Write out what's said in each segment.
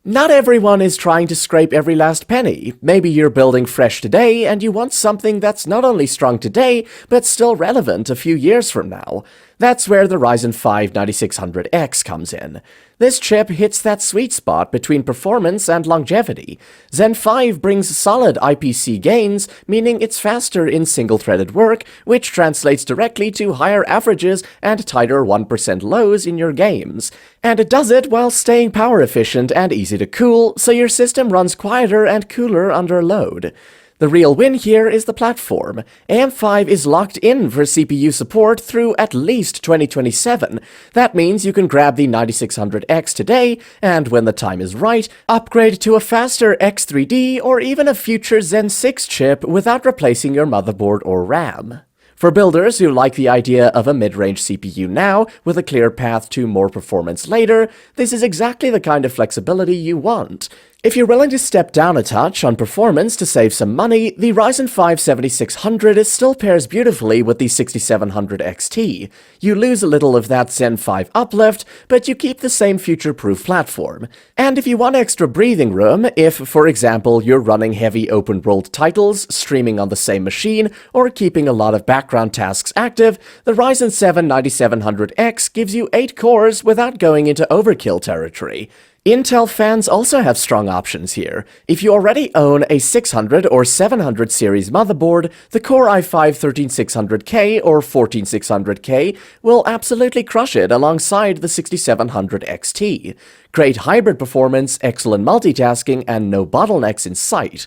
Not everyone is trying to scrape every last penny. Maybe you're building fresh today and you want something that's not only strong today, but still relevant a few years from now. That's where the Ryzen 5 9600X comes in. This chip hits that sweet spot between performance and longevity. Zen 5 brings solid IPC gains, meaning it's faster in single-threaded work, which translates directly to higher averages and tighter 1% lows in your games. And it does it while staying power efficient and easy to cool, so your system runs quieter and cooler under load. The real win here is the platform. AM5 is locked in for CPU support through at least 2027. That means you can grab the 9600X today, and when the time is right, upgrade to a faster X3D or even a future Zen 6 chip without replacing your motherboard or RAM. For builders who like the idea of a mid-range CPU now, with a clear path to more performance later, this is exactly the kind of flexibility you want. If you're willing to step down a touch on performance to save some money, the Ryzen 5 7600 still pairs beautifully with the 6700 XT. You lose a little of that Zen 5 uplift, but you keep the same future-proof platform. And if you want extra breathing room, if, for example, you're running heavy open-world titles, streaming on the same machine, or keeping a lot of background tasks active, the Ryzen 7 9700X gives you 8 cores without going into overkill territory. Intel fans also have strong options here. If you already own a 600 or 700 series motherboard, the Core i5-13600K or 14600K will absolutely crush it alongside the 6700 XT. Great hybrid performance, excellent multitasking, and no bottlenecks in sight.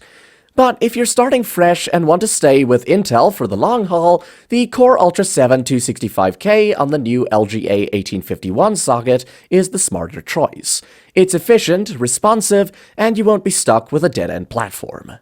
But if you're starting fresh and want to stay with Intel for the long haul, the Core Ultra 7 265K on the new LGA 1851 socket is the smarter choice. It's efficient, responsive, and you won't be stuck with a dead-end platform.